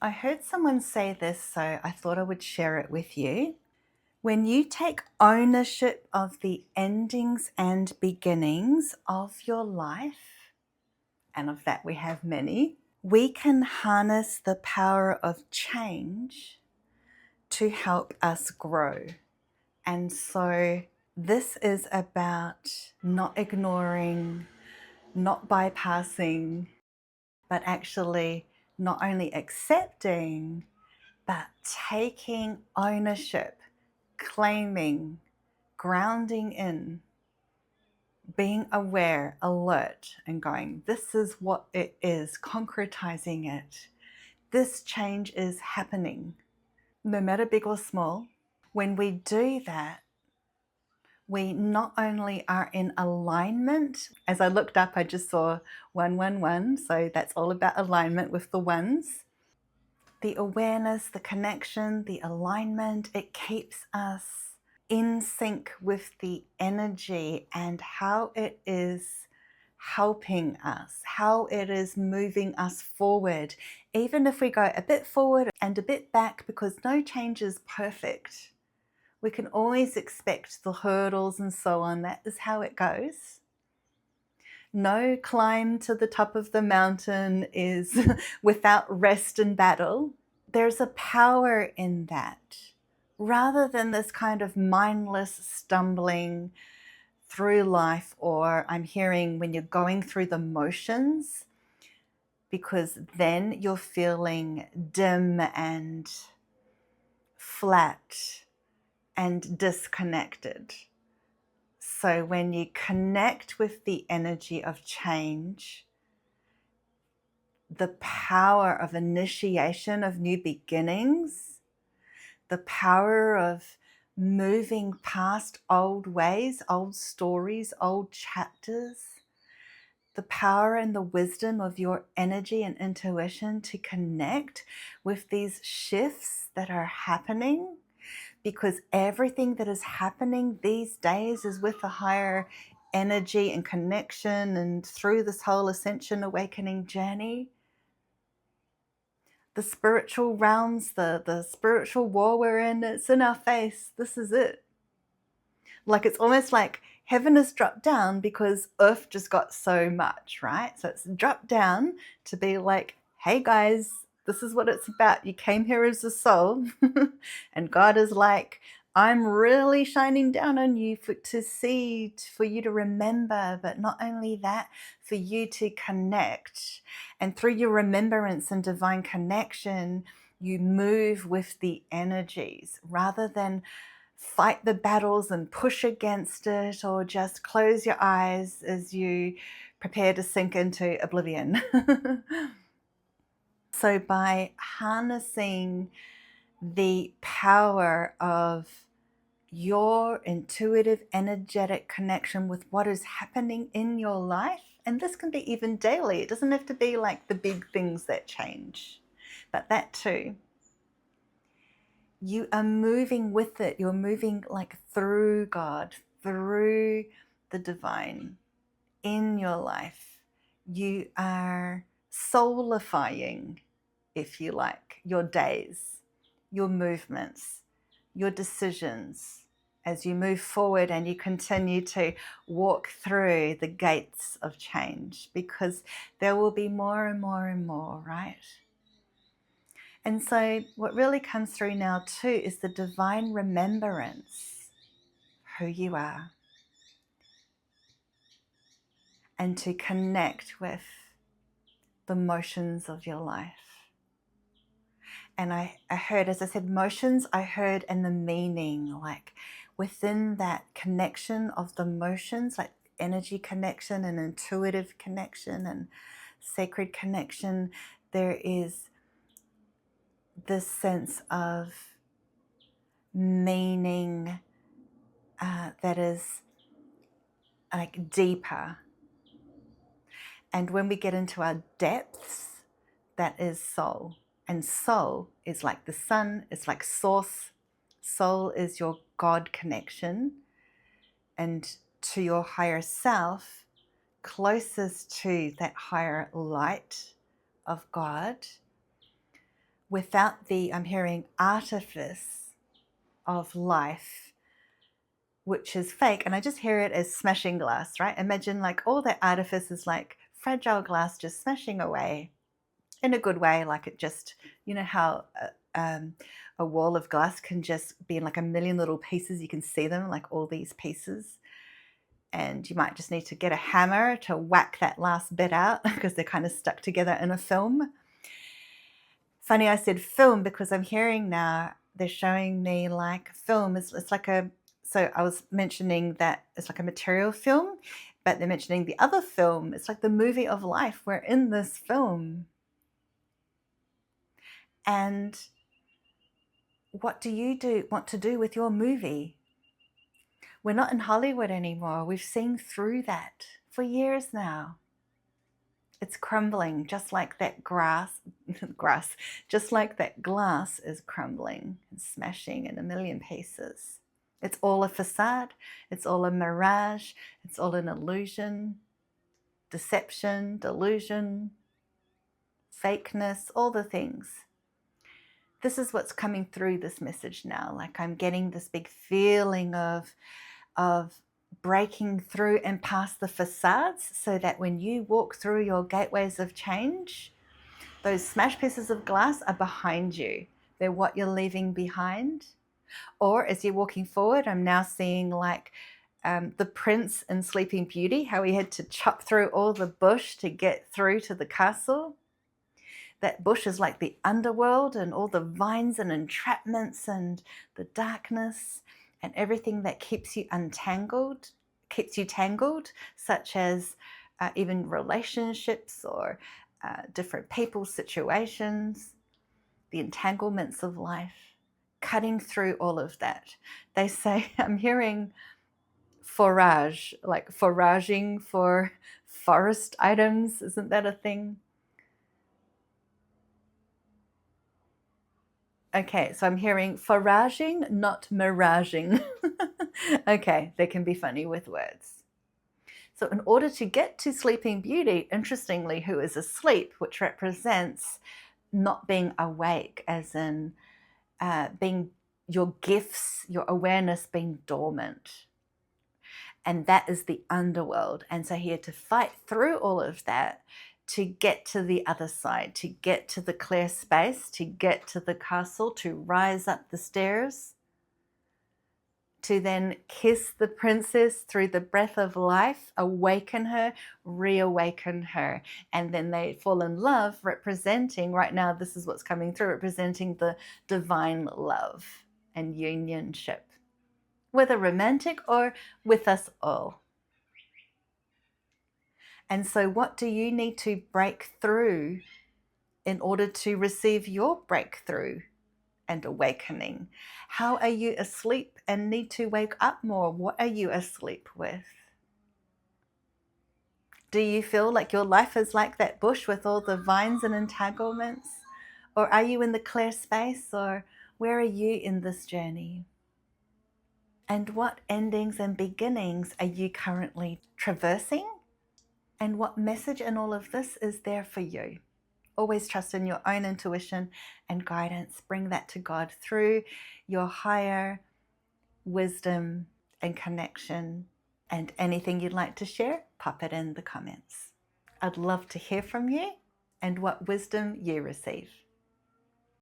I heard someone say this, so I thought I would share it with you. When you take ownership of the endings and beginnings of your life, and of that we have many, we can harness the power of change to help us grow. And so this is about not ignoring, not bypassing, but actually not only accepting, but taking ownership, claiming, grounding in, being aware, alert, and going, this is what it is, concretizing it. This change is happening, no matter big or small. When we do that, we not only are in alignment. As I looked up, I just saw 111, so that's all about alignment with the ones. The awareness, the connection, the alignment, it keeps us in sync with the energy and how it is helping us, how it is moving us forward, even if we go a bit forward and a bit back, because no change is perfect. We can always expect the hurdles and so on. That is how it goes. No climb to the top of the mountain is without rest and battle. There's a power in that, rather than this kind of mindless stumbling through life, or I'm hearing when you're going through the motions, because then you're feeling dim and flat and disconnected. So when you connect with the energy of change, the power of initiation of new beginnings, the power of moving past old ways, old stories, old chapters, the power and the wisdom of your energy and intuition to connect with these shifts that are happening, because everything that is happening these days is with a higher energy and connection, and through this whole ascension awakening journey, the spiritual realms, the spiritual war we're in, it's in our face. This is it. Like, it's almost like heaven has dropped down because earth just got so much, right? So it's dropped down to be like, hey guys, this is what it's about. You came here as a soul. And God is like, I'm really shining down on you to see, for you to remember, but not only that, for you to connect. And through your remembrance and divine connection, you move with the energies rather than fight the battles and push against it, or just close your eyes as you prepare to sink into oblivion. So by harnessing the power of your intuitive, energetic connection with what is happening in your life, and this can be even daily, it doesn't have to be like the big things that change, but that too. You are moving with it. You're moving like through God, through the divine in your life. You are soulifying, if you like, your days, your movements, your decisions as you move forward and you continue to walk through the gates of change, because there will be more and more and more, right? And so what really comes through now too is the divine remembrance, who you are, and to connect with the motions of your life. And I heard, as I said, motions, I heard, and the meaning, like within that connection of the motions, like energy connection and intuitive connection and sacred connection, there is this sense of meaning that is like deeper. And when we get into our depths, that is soul. And soul is like the sun, it's like source. Soul is your God connection, and to your higher self, closest to that higher light of God, without the, I'm hearing, artifice of life, which is fake. And I just hear it as smashing glass, right? Imagine like all that artifice is like fragile glass just smashing away in a good way. Like it just, you know how a wall of glass can just be in like a million little pieces. You can see them like all these pieces. And you might just need to get a hammer to whack that last bit out because they're kind of stuck together in a film. Funny I said film because I'm hearing now they're showing me like film. It's like a, so I was mentioning that it's like a material film, but they're mentioning the other film. It's like the movie of life. We're in this film. And what do you want to do with your movie? We're not in Hollywood anymore. We've seen through that for years now. It's crumbling just like that just like that glass is crumbling and smashing in a million pieces. It's all a facade. It's all a mirage. It's all an illusion, deception, delusion, fakeness, all the things. This is what's coming through this message now. Like I'm getting this big feeling of breaking through and past the facades so that when you walk through your gateways of change, those smashed pieces of glass are behind you. They're what you're leaving behind. Or as you're walking forward, I'm now seeing like the prince in Sleeping Beauty, how he had to chop through all the bush to get through to the castle. That bush is like the underworld and all the vines and entrapments and the darkness and everything that keeps you untangled, keeps you tangled, such as even relationships or different people, situations, the entanglements of life, cutting through all of that. They say, I'm hearing forage, like foraging for forest items. Isn't that a thing? Okay, so I'm hearing foraging, not miraging. Okay, they can be funny with words. So in order to get to Sleeping Beauty, interestingly, who is asleep, which represents not being awake, as in being your gifts, your awareness being dormant. And that is the underworld. And so he had to fight through all of that to get to the other side, to get to the clear space, to get to the castle, to rise up the stairs, to then kiss the princess through the breath of life, awaken her, reawaken her. And then they fall in love, representing, right now, this is what's coming through, representing the divine love and unionship, whether romantic or with us all. And so what do you need to break through in order to receive your breakthrough and awakening? How are you asleep and need to wake up more? What are you asleep with? Do you feel like your life is like that bush with all the vines and entanglements? Or are you in the clear space? Or where are you in this journey? And what endings and beginnings are you currently traversing? And what message in all of this is there for you? Always trust in your own intuition and guidance. Bring that to God through your higher wisdom and connection. And anything you'd like to share, pop it in the comments. I'd love to hear from you and what wisdom you receive.